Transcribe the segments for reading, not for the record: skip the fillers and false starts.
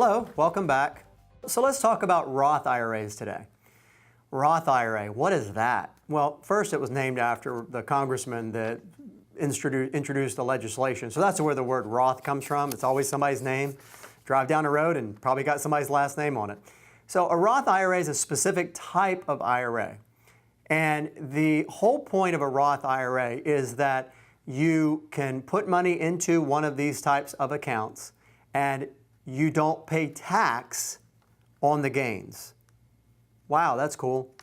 Hello, welcome back. So let's talk about Roth IRAs today. Roth IRA, what is that? Well, first it was named after the congressman that introduced the legislation. So that's where the word Roth comes from. It's always somebody's name. Drive down the road and probably got somebody's last name on it. So a Roth IRA is a specific type of IRA. And the whole point of a Roth IRA is that you can put money into one of these types of accounts and you don't pay tax on the gains. Wow, that's cool.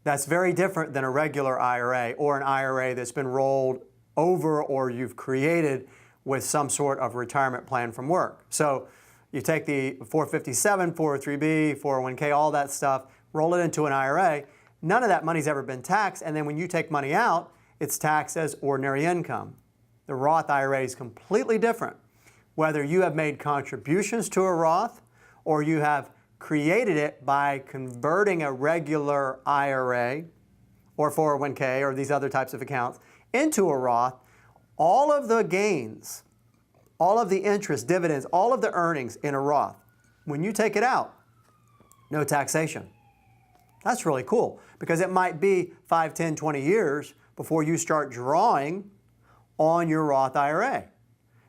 That's very different than a regular IRA or an IRA that's been rolled over or you've created with some sort of retirement plan from work. So you take the 457, 403B, 401k, all that stuff, roll it into an IRA. None of that money's ever been taxed, and then when you take money out, it's taxed as ordinary income. The Roth IRA is completely different. Whether you have made contributions to a Roth or you have created it by converting a regular IRA or 401k or these other types of accounts into a Roth, all of the gains, all of the interest, dividends, all of the earnings in a Roth, when you take it out, no taxation. That's really cool because it might be 5, 10, 20 years before you start drawing on your Roth IRA.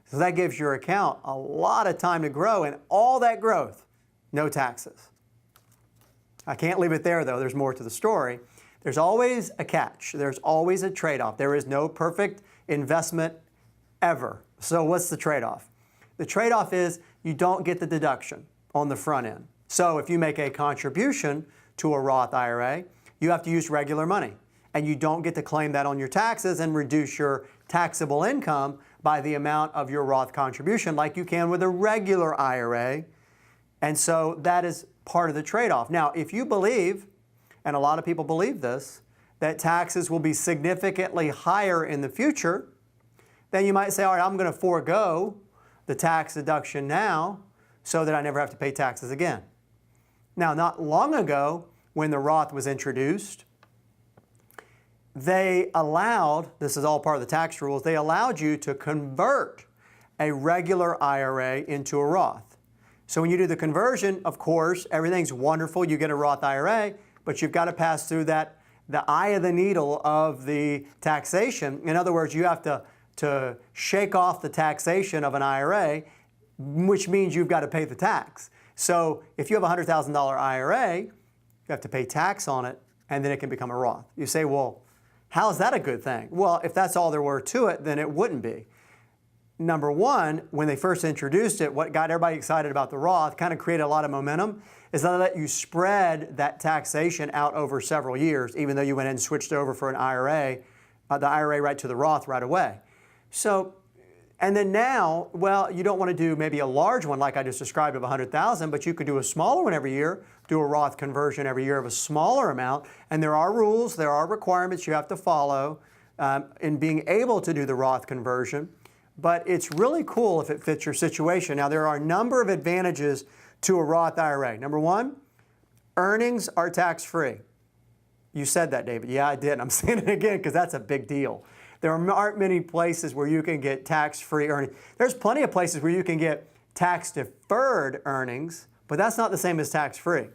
So that gives your account a lot of time to grow, and all that growth, no taxes. I can't leave it there though, there's more to the story. There's always a catch, there's always a trade-off. There is no perfect investment ever. So what's the trade-off? The trade-off is you don't get the deduction on the front end. So if you make a contribution to a Roth IRA, you have to use regular money. And you don't get to claim that on your taxes and reduce your taxable income by the amount of your Roth contribution like you can with a regular IRA. And so that is part of the trade-off. Now, if you believe, and a lot of people believe this, that taxes will be significantly higher in the future, then you might say, all right, I'm going to forego the tax deduction now so that I never have to pay taxes again. Now, not long ago, when the Roth was introduced, they allowed, this is all part of the tax rules, they allowed you to convert a regular IRA into a Roth. So when you do the conversion, of course, everything's wonderful. You get a Roth IRA, but you've got to pass through the eye of the needle of the taxation. In other words, you have to shake off the taxation of an IRA, which means you've got to pay the tax. So if you have a $100,000 IRA, you have to pay tax on it, and then it can become a Roth. You say, well, how is that a good thing? Well, if that's all there were to it, then it wouldn't be. Number one, when they first introduced it, what got everybody excited about the Roth, kind of created a lot of momentum, is that they let you spread that taxation out over several years, even though you went in and switched over for an IRA, the IRA right to the Roth right away. So, and then now, well, you don't want to do maybe a large one like I just described of 100,000, but you could do a smaller one every year, do a Roth conversion every year of a smaller amount, and there are rules, there are requirements you have to follow in being able to do the Roth conversion, but it's really cool if it fits your situation. Now, there are a number of advantages to a Roth IRA. Number one, earnings are tax-free. You said that, David. Yeah, I did. I'm saying it again because that's a big deal. There aren't many places where you can get tax-free earnings. There's plenty of places where you can get tax-deferred earnings, but that's not the same as tax-free.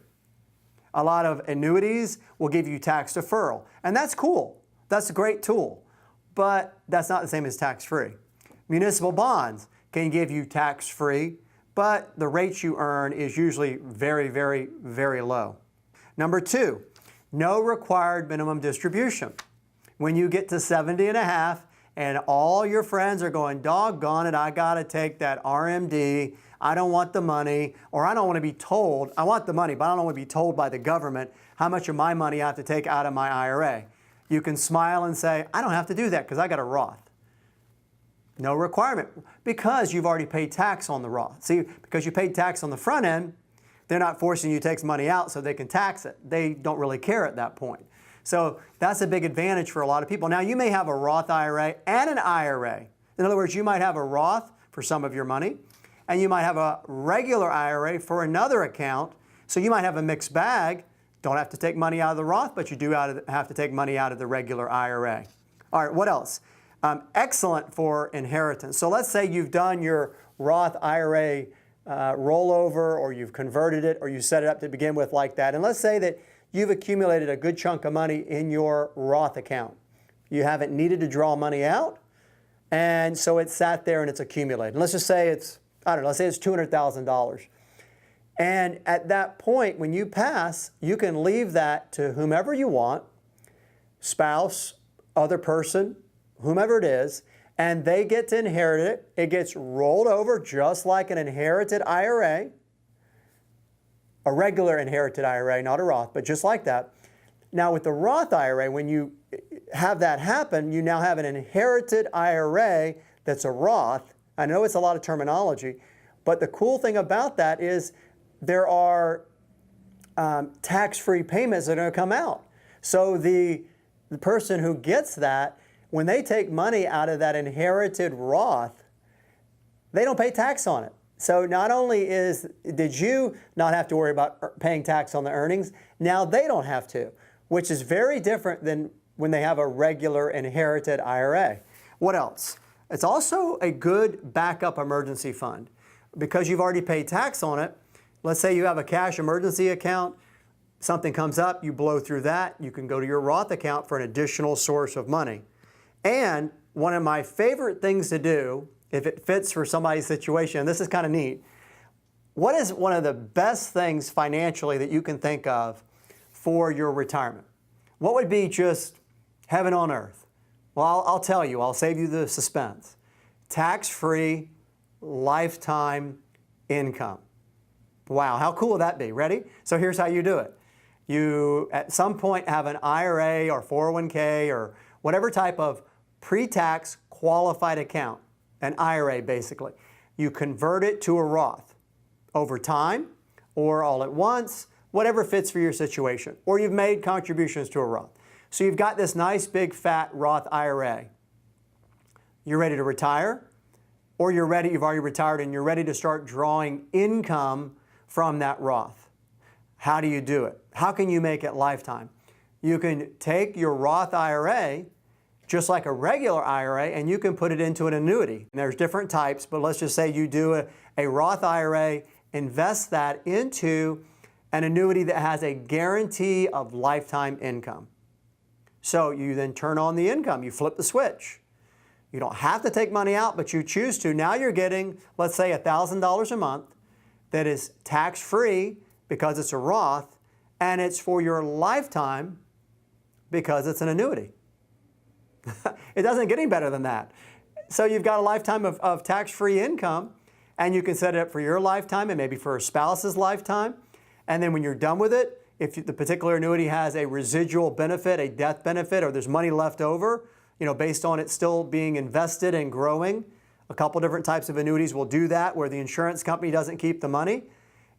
A lot of annuities will give you tax deferral, and that's cool. That's a great tool, but that's not the same as tax-free. Municipal bonds can give you tax-free, but the rates you earn is usually very, very, very low. Number two, no required minimum distribution. When you get to 70 and a half and all your friends are going, doggone it, I got to take that RMD, I don't want the money, or I don't want to be told, I want the money, but I don't want to be told by the government how much of my money I have to take out of my IRA. You can smile and say, I don't have to do that because I got a Roth. No requirement, because you've already paid tax on the Roth. See, because you paid tax on the front end, they're not forcing you to take money out so they can tax it. They don't really care at that point. So that's a big advantage for a lot of people. Now, you may have a Roth IRA and an IRA. In other words, you might have a Roth for some of your money, and you might have a regular IRA for another account. So you might have a mixed bag. Don't have to take money out of the Roth, but you do have to take money out of the regular IRA. All right, what else? Excellent for inheritance. So let's say you've done your Roth IRA rollover, or you've converted it, or you set it up to begin with like that. And let's say that you've accumulated a good chunk of money in your Roth account. You haven't needed to draw money out, and so it's sat there and it's accumulated. And let's just say it's, I don't know, let's say it's $200,000. And at that point, when you pass, you can leave that to whomever you want, spouse, other person, whomever it is, and they get to inherit it. It gets rolled over just like an inherited IRA, a regular inherited IRA, not a Roth, but just like that. Now with the Roth IRA, when you have that happen, you now have an inherited IRA that's a Roth. I know it's a lot of terminology, but the cool thing about that is there are tax-free payments that are going to come out. So the person who gets that, when they take money out of that inherited Roth, they don't pay tax on it. So not only did you not have to worry about paying tax on the earnings, now they don't have to, which is very different than when they have a regular inherited IRA. What else? It's also a good backup emergency fund. Because you've already paid tax on it, let's say you have a cash emergency account, something comes up, you blow through that, you can go to your Roth account for an additional source of money. And one of my favorite things to do, if it fits for somebody's situation, and this is kind of neat, what is one of the best things financially that you can think of for your retirement? What would be just heaven on earth? Well, I'll tell you, I'll save you the suspense. Tax-free, lifetime income. Wow, how cool would that be? Ready? So here's how you do it. You, at some point, have an IRA or 401k or whatever type of pre-tax qualified account, an IRA basically. You convert it to a Roth over time or all at once, whatever fits for your situation. Or you've made contributions to a Roth. So you've got this nice big fat Roth IRA. You're ready to retire, or you've already retired and you're ready to start drawing income from that Roth. How do you do it? How can you make it lifetime? You can take your Roth IRA, just like a regular IRA, and you can put it into an annuity. And there's different types, but let's just say you do a Roth IRA, invest that into an annuity that has a guarantee of lifetime income. So you then turn on the income, you flip the switch. You don't have to take money out, but you choose to. Now you're getting, let's say, $1,000 a month that is tax-free because it's a Roth, and it's for your lifetime because it's an annuity. It doesn't get any better than that. So you've got a lifetime of tax-free income, and you can set it up for your lifetime and maybe for a spouse's lifetime. And then when you're done with it, if the particular annuity has a residual benefit, a death benefit, or there's money left over, based on it still being invested and growing, a couple different types of annuities will do that where the insurance company doesn't keep the money.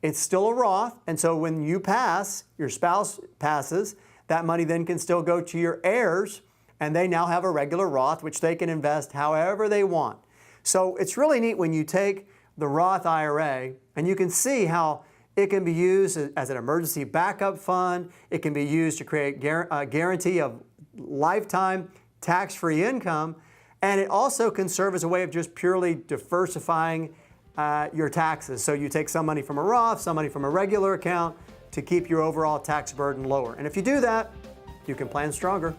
It's still a Roth, and so when you pass, your spouse passes, that money then can still go to your heirs, and they now have a regular Roth, which they can invest however they want. So it's really neat when you take the Roth IRA, and you can see how it can be used as an emergency backup fund. It can be used to create a guarantee of lifetime tax-free income, and it also can serve as a way of just purely diversifying your taxes. So you take some money from a Roth, some money from a regular account to keep your overall tax burden lower. And if you do that, you can plan stronger.